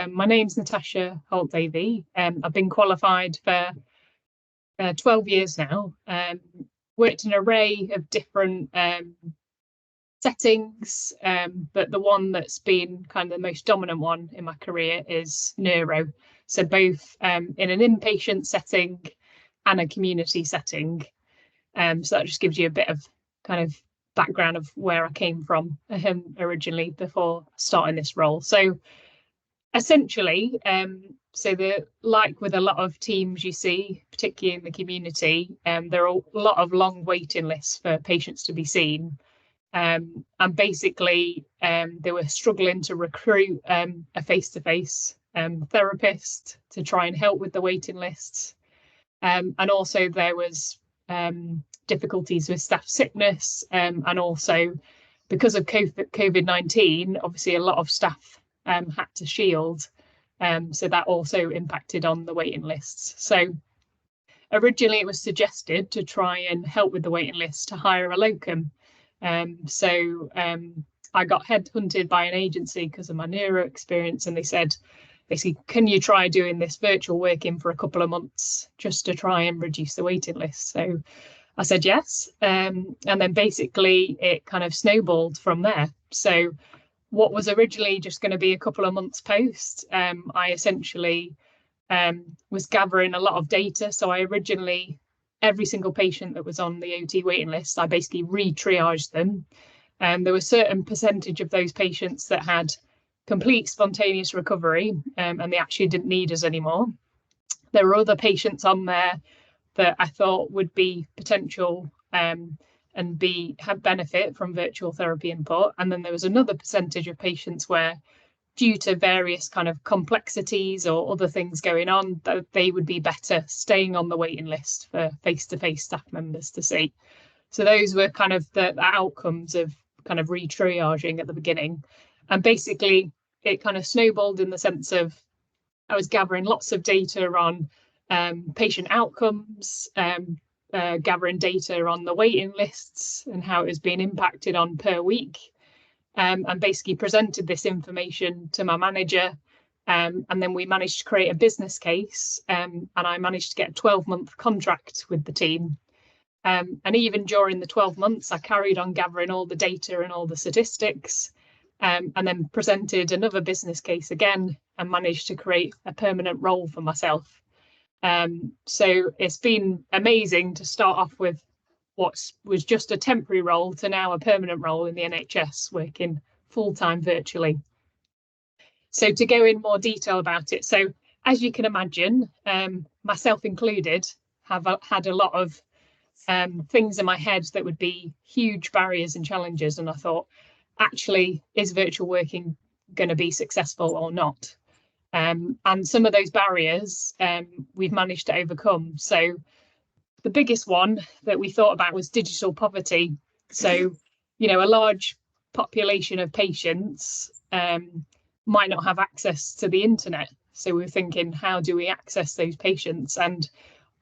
My name's Natasha Holt-Davey. I've been qualified for 12 years now. Worked in an array of different settings, but the one that's been kind of the most dominant one in my career is neuro. So both in an inpatient setting and a community setting. So that just gives you a bit of kind of background of where I came from originally before starting this role. So essentially, like with a lot of teams you see, particularly in the community, there are a lot of long waiting lists for patients to be seen. And basically, they were struggling to recruit a face-to-face therapist to try and help with the waiting lists. And also there was difficulties with staff sickness, and also because of COVID-19, obviously a lot of staff had to shield, so that also impacted on the waiting lists. So originally it was suggested to try and help with the waiting list to hire a locum. I got headhunted by an agency because of my neuro experience, and they said, basically, can you try doing this virtual working for a couple of months just to try and reduce the waiting list? So I said yes, and then basically it kind of snowballed from there. So what was originally just going to be a couple of months post, I essentially was gathering a lot of data. So I originally, every single patient that was on the OT waiting list, I basically re-triaged them. And there was a certain percentage of those patients that had complete spontaneous recovery, and they actually didn't need us anymore. There were other patients on there that I thought would be potential and have benefit from virtual therapy input. And then there was another percentage of patients where, due to various kind of complexities or other things going on, that they would be better staying on the waiting list for face-to-face staff members to see. So those were kind of the outcomes of kind of re-triaging at the beginning. And basically it kind of snowballed in the sense of I was gathering lots of data on patient outcomes, gathering data on the waiting lists and how it was being impacted on per week, and basically presented this information to my manager, and then we managed to create a business case, and I managed to get a 12-month contract with the team. And even during the 12 months, I carried on gathering all the data and all the statistics, and then presented another business case again and managed to create a permanent role for myself. So it's been amazing to start off with what was just a temporary role to now a permanent role in the NHS, working full-time virtually. So to go in more detail about it, so as you can imagine, myself included, have had a lot of things in my head that would be huge barriers and challenges, and I thought, actually, is virtual working going to be successful or not? And some of those barriers we've managed to overcome. So the biggest one that we thought about was digital poverty. So, you know, a large population of patients might not have access to the internet. So we were thinking, how do we access those patients? And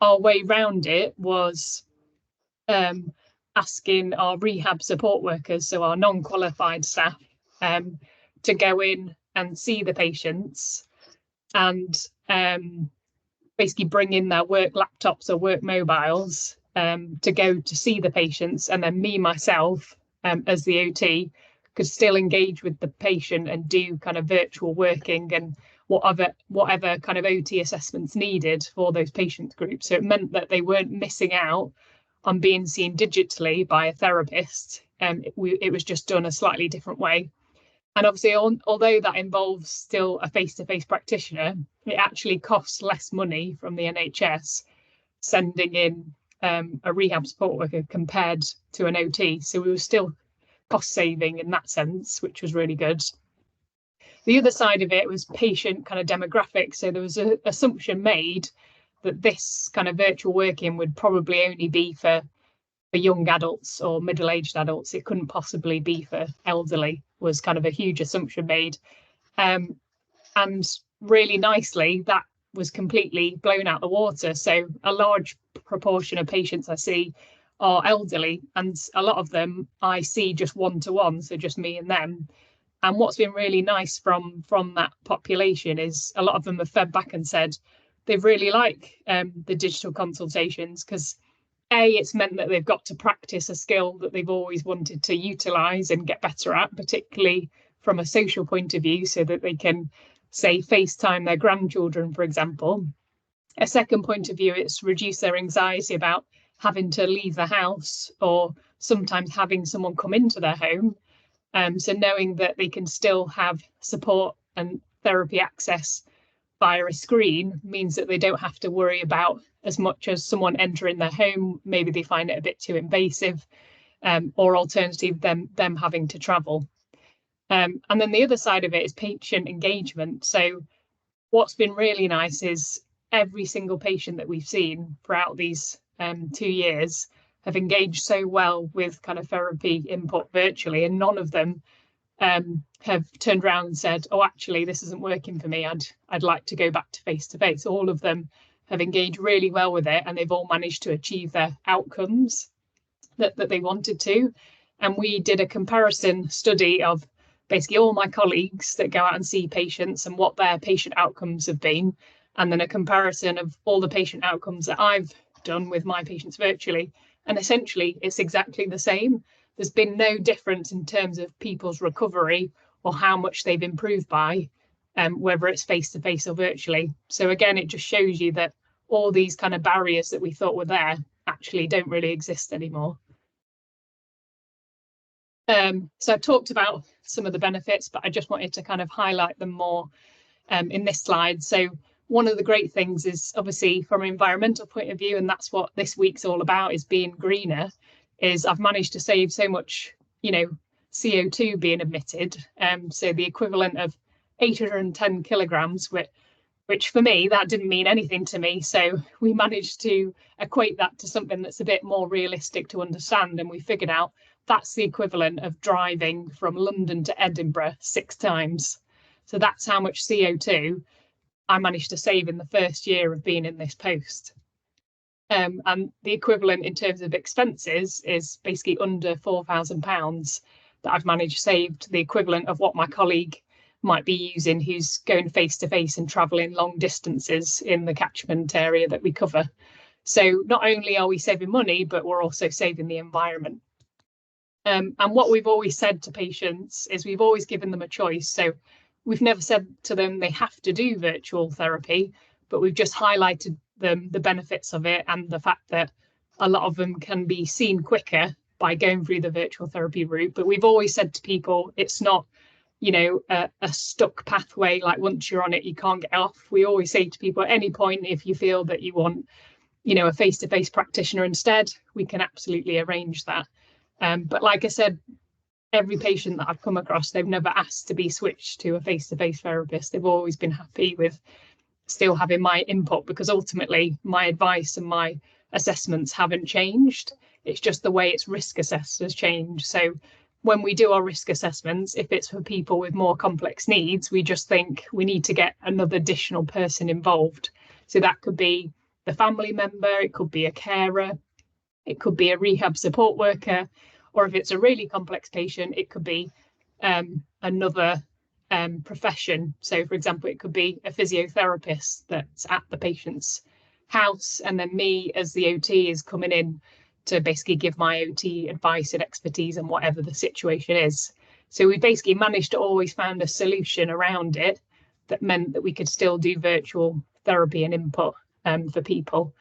our way round it was asking our rehab support workers, so our non-qualified staff, to go in and see the patients and basically bring in their work laptops or work mobiles to go to see the patients, and then me myself as the OT could still engage with the patient and do kind of virtual working and whatever kind of OT assessments needed for those patient groups. So it meant that they weren't missing out on being seen digitally by a therapist. It was just done a slightly different way. And obviously, although that involves still a face-to-face practitioner, it actually costs less money from the NHS sending in a rehab support worker compared to an OT. So we were still cost saving in that sense, which was really good. The other side of it was patient kind of demographics. So there was an assumption made that this kind of virtual working would probably only be for young adults or middle-aged adults. It couldn't possibly be for elderly, was kind of a huge assumption made. And really nicely, that was completely blown out the water. So a large proportion of patients I see are elderly, and a lot of them I see just one-to-one, so just me and them. And what's been really nice from that population is a lot of them have fed back and said they really like the digital consultations, because it's meant that they've got to practice a skill that they've always wanted to utilise and get better at, particularly from a social point of view, so that they can, say, FaceTime their grandchildren, for example. A second point of view, it's reduced their anxiety about having to leave the house or sometimes having someone come into their home. So knowing that they can still have support and therapy access via a screen means that they don't have to worry about as much as someone entering their home. Maybe they find it a bit too invasive, or alternative, them having to travel. And then the other side of it is patient engagement. So what's been really nice is every single patient that we've seen throughout these 2 years have engaged so well with kind of therapy input virtually, and none of them have turned around and said, oh, actually, this isn't working for me. I'd like to go back to face-to-face. All of them have engaged really well with it, and they've all managed to achieve their outcomes that they wanted to. And we did a comparison study of basically all my colleagues that go out and see patients and what their patient outcomes have been, and then a comparison of all the patient outcomes that I've done with my patients virtually. And essentially, it's exactly the same. There's been no difference in terms of people's recovery or how much they've improved by, whether it's face-to-face or virtually. So again, it just shows you that all these kind of barriers that we thought were there actually don't really exist anymore. So I've talked about some of the benefits, but I just wanted to kind of highlight them more in this slide. So one of the great things is obviously from an environmental point of view, and that's what this week's all about, is being greener, is I've managed to save so much, CO2 being emitted. So the equivalent of 810 kilograms, which for me, that didn't mean anything to me. So we managed to equate that to something that's a bit more realistic to understand. And we figured out that's the equivalent of driving from London to Edinburgh 6 times. So that's how much CO2 I managed to save in the first year of being in this post. And the equivalent in terms of expenses is basically under £4,000 that I've managed saved, the equivalent of what my colleague might be using who's going face-to-face and travelling long distances in the catchment area that we cover. So not only are we saving money, but we're also saving the environment. And what we've always said to patients is we've always given them a choice. So we've never said to them they have to do virtual therapy, but we've just highlighted them the benefits of it and the fact that a lot of them can be seen quicker by going through the virtual therapy route. But we've always said to people, it's not, a stuck pathway, like once you're on it, you can't get off. We always say to people at any point, if you feel that you want, a face-to-face practitioner instead, we can absolutely arrange that. But like I said, every patient that I've come across, they've never asked to be switched to a face-to-face therapist. They've always been happy with still having my input, because ultimately my advice and my assessments haven't changed. It's just the way it's risk assessed has changed. So when we do our risk assessments, if it's for people with more complex needs, we just think we need to get another additional person involved. So that could be the family member, it could be a carer, it could be a rehab support worker, or if it's a really complex patient, it could be another profession. So for example, it could be a physiotherapist that's at the patient's house, and then me as the OT is coming in to basically give my OT advice and expertise on whatever the situation is. So we basically managed to always find a solution around it that meant that we could still do virtual therapy and input for people.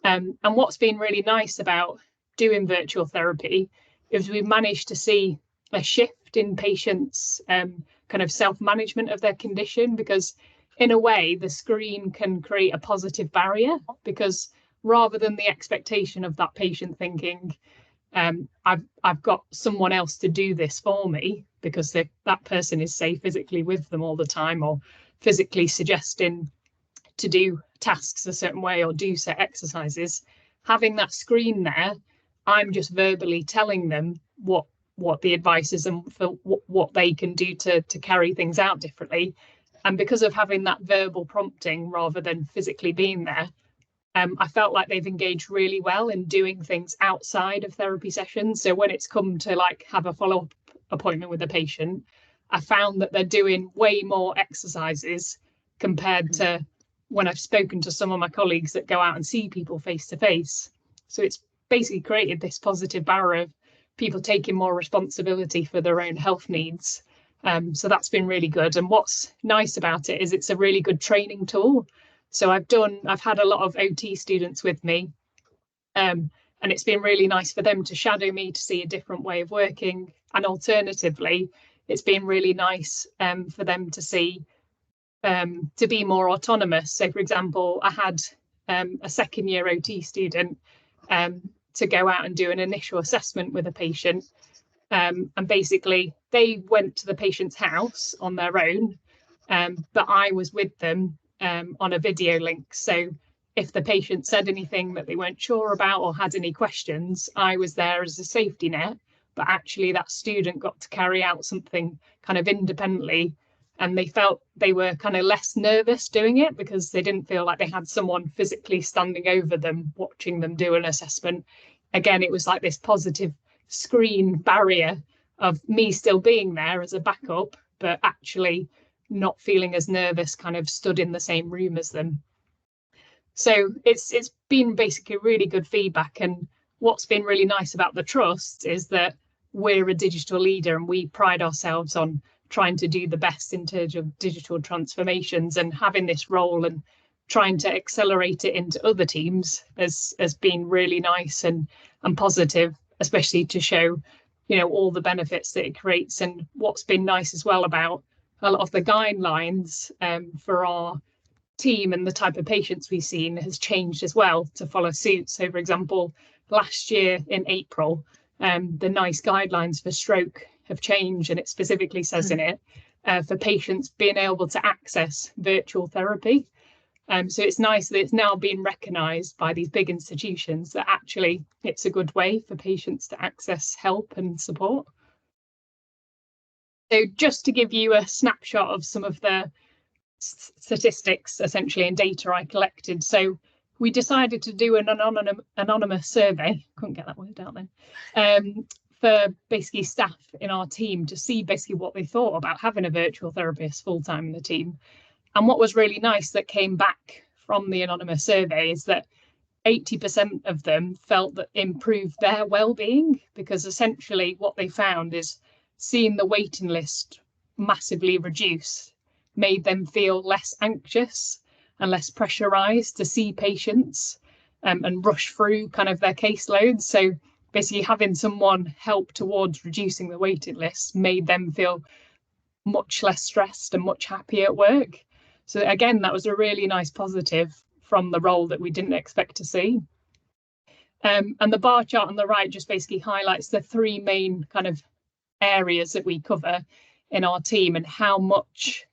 And what's been really nice about doing virtual therapy is we've managed to see a shift in patients' kind of self-management of their condition, because in a way the screen can create a positive barrier, because rather than the expectation of that patient thinking, I've got someone else to do this for me, because that person is, say, physically with them all the time, or physically suggesting to do tasks a certain way or do set exercises. Having that screen there, I'm just verbally telling them what the advice is and for what they can do to carry things out differently. And because of having that verbal prompting rather than physically being there, I felt like they've engaged really well in doing things outside of therapy sessions. So when it's come to like have a follow-up appointment with a patient, I found that they're doing way more exercises compared to when I've spoken to some of my colleagues that go out and see people face to face. So it's basically created this positive barrier of people taking more responsibility for their own health needs. So that's been really good. And what's nice about it is it's a really good training tool. So I've had a lot of OT students with me, and it's been really nice for them to shadow me to see a different way of working. And alternatively, it's been really nice for them to see to be more autonomous. So, for example, I had a second year OT student to go out and do an initial assessment with a patient. And basically, they went to the patient's house on their own, but I was with them on a video link. So if the patient said anything that they weren't sure about or had any questions, I was there as a safety net. But actually, that student got to carry out something kind of independently, and they felt they were kind of less nervous doing it because they didn't feel like they had someone physically standing over them watching them do an assessment. Again, it was like this positive screen barrier of me still being there as a backup, but actually not feeling as nervous, kind of stood in the same room as them. So it's been basically really good feedback. And what's been really nice about the trust is that we're a digital leader and we pride ourselves on trying to do the best in terms of digital transformations, and having this role and trying to accelerate it into other teams has been really nice and positive, especially to show, you know, all the benefits that it creates. And what's been nice as well about a lot of the guidelines for our team and the type of patients we've seen has changed as well to follow suit. So, for example, last year in April, the NICE guidelines for stroke have changed, and it specifically says in it for patients being able to access virtual therapy. So it's nice that it's now being recognised by these big institutions that actually it's a good way for patients to access help and support. So just to give you a snapshot of some of the statistics essentially and data I collected. So we decided to do an anonymous survey, couldn't get that word out then, for basically staff in our team to see basically what they thought about having a virtual therapist full-time in the team. And what was really nice that came back from the anonymous survey is that 80% of them felt that improved their well-being, because essentially what they found is seeing the waiting list massively reduce made them feel less anxious and less pressurized to see patients and rush through kind of their caseloads. So basically having someone help towards reducing the waiting list made them feel much less stressed and much happier at work. So again, that was a really nice positive from the role that we didn't expect to see. And the bar chart on the right just basically highlights the three main kind of areas that we cover in our team and how much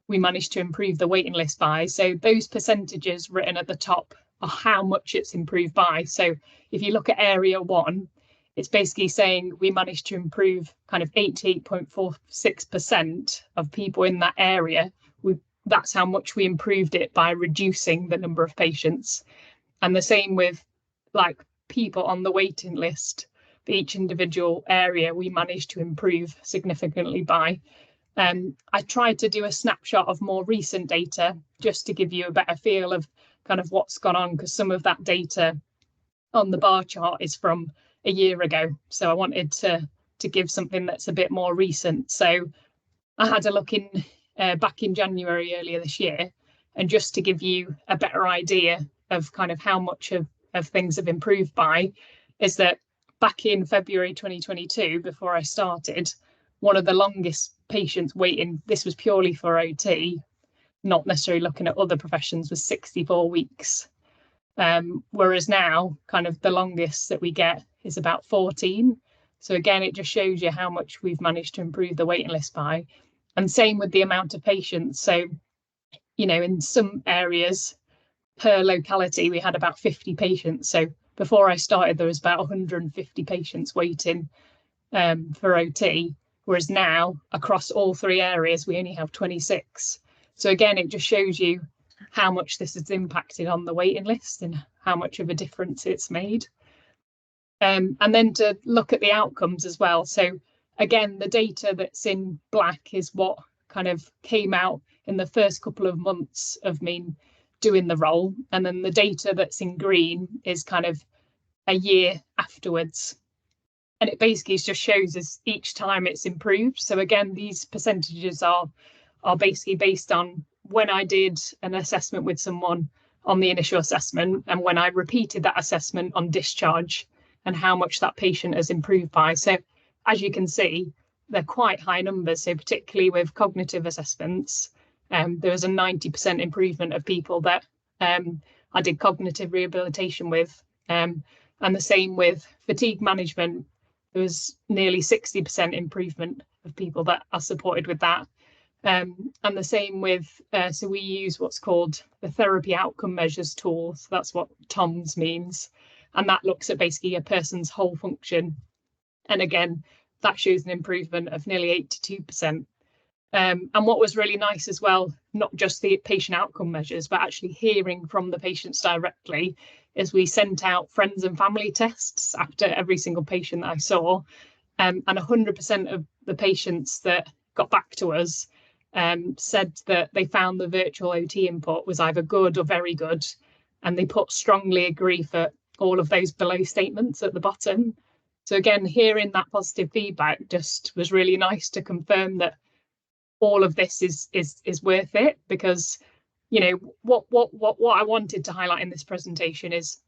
we managed to improve the waiting list by. So those percentages written at the top are how much it's improved by. So if you look at area 1, it's basically saying we managed to improve kind of 88.46% of people in that area. That's how much we improved it by reducing the number of patients. And the same with like people on the waiting list. For each individual area, we managed to improve significantly by. I tried to do a snapshot of more recent data just to give you a better feel of kind of what's gone on, because some of that data on the bar chart is from a year ago. So I wanted to give something that's a bit more recent. So I had a look in back in January earlier this year, and just to give you a better idea of kind of how much of things have improved by, is that back in February 2022, before I started, one of the longest patients waiting, this was purely for OT, not necessarily looking at other professions, was 64 weeks. Whereas now, kind of the longest that we get is about 14. So again, it just shows you how much we've managed to improve the waiting list by. And same with the amount of patients. So, you know, in some areas per locality, we had about 50 patients. So before I started, there was about 150 patients waiting for OT, whereas now across all three areas, we only have 26. So again, it just shows you how much this has impacted on the waiting list and how much of a difference it's made. And then to look at the outcomes as well. So again, the data that's in black is what kind of came out in the first couple of months of me doing the role. And then the data that's in green is kind of a year afterwards. And it basically just shows us each time it's improved. So again, these percentages are basically based on when I did an assessment with someone on the initial assessment and when I repeated that assessment on discharge and how much that patient has improved by. So as you can see, they're quite high numbers. So particularly with cognitive assessments, there was a 90% improvement of people that I did cognitive rehabilitation with. And the same with fatigue management. There was nearly 60% improvement of people that are supported with that. And the same with, so we use what's called the therapy outcome measures tool. So that's what TOMS means. And that looks at basically a person's whole function. And again, that shows an improvement of nearly 82%. And what was really nice as well, not just the patient outcome measures, but actually hearing from the patients directly, is we sent out friends and family tests after every single patient that I saw. And 100% of the patients that got back to us said that they found the virtual OT input was either good or very good. And they put strongly agree for all of those below statements at the bottom. So again, hearing that positive feedback just was really nice to confirm that all of this is worth it, because you know what I wanted to highlight in this presentation is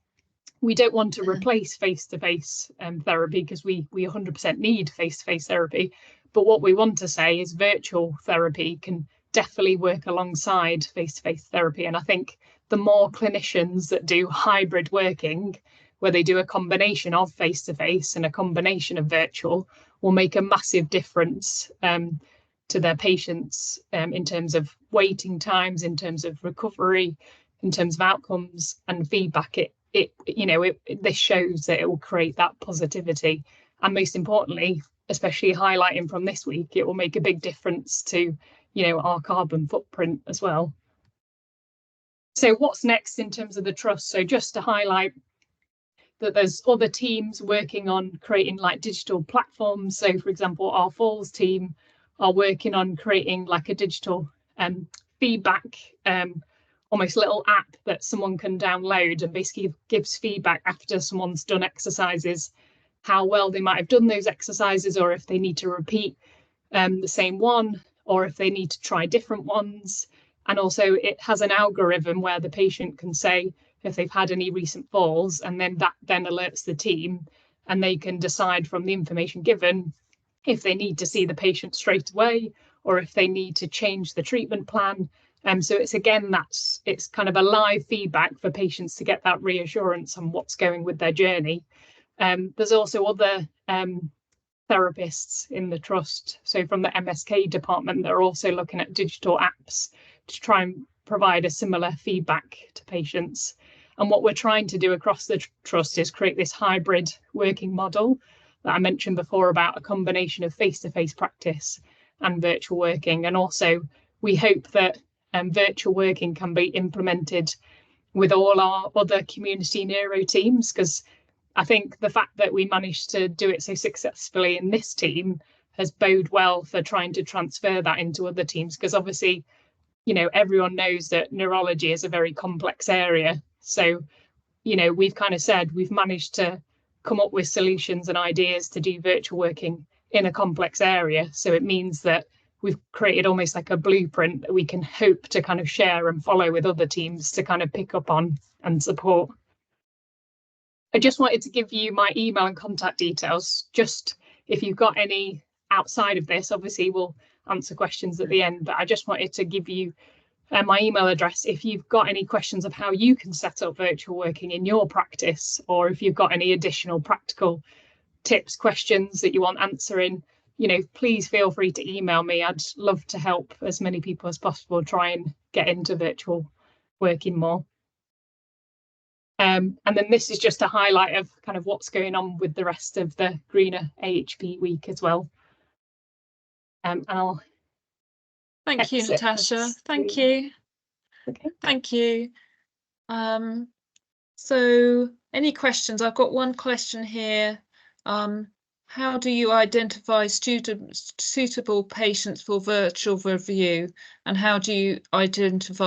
we don't want to replace face-to-face therapy, because we 100% need face-to-face therapy, but what we want to say is virtual therapy can definitely work alongside face-to-face therapy. And I think the more clinicians that do hybrid working, where they do a combination of face-to-face and a combination of virtual, will make a massive difference to their patients in terms of waiting times, in terms of recovery, in terms of outcomes and feedback. This shows that it will create that positivity, and most importantly, especially highlighting from this week, it will make a big difference to our carbon footprint as well. So what's next in terms of the trust? So just to highlight that there's other teams working on creating like digital platforms. So for example, our Falls team are working on creating like a digital feedback, almost little app that someone can download and basically gives feedback after someone's done exercises, how well they might have done those exercises, or if they need to repeat the same one, or if they need to try different ones. And also it has an algorithm where the patient can say if they've had any recent falls, and then that then alerts the team, and they can decide from the information given if they need to see the patient straight away or if they need to change the treatment plan. So it's it's kind of a live feedback for patients to get that reassurance on what's going with their journey. There's also other therapists in the trust. So from the MSK department, they're also looking at digital apps to try and provide a similar feedback to patients. And what we're trying to do across the trust is create this hybrid working model that I mentioned before about a combination of face-to-face practice and virtual working. And also we hope that virtual working can be implemented with all our other community neuro teams, because I think the fact that we managed to do it so successfully in this team has bode well for trying to transfer that into other teams, because obviously everyone knows that neurology is a very complex area. So we've kind of said we've managed to come up with solutions and ideas to do virtual working in a complex area. So it means that we've created almost like a blueprint that we can hope to kind of share and follow with other teams to kind of pick up on and support. I just wanted to give you my email and contact details, just if you've got any outside of this. Obviously we'll answer questions at the end, but I just wanted to give you my email address if you've got any questions of how you can set up virtual working in your practice, or if you've got any additional practical tips, questions that you want answering, please feel free to email me. I'd love to help as many people as possible try and get into virtual working more. And then this is just a highlight of kind of what's going on with the rest of the Greener AHP week as well. And I'll Thank you, Natasha. Thank you. Okay. Thank you. So any questions? I've got one question here. How do you identify suitable patients for virtual review, and how do you identify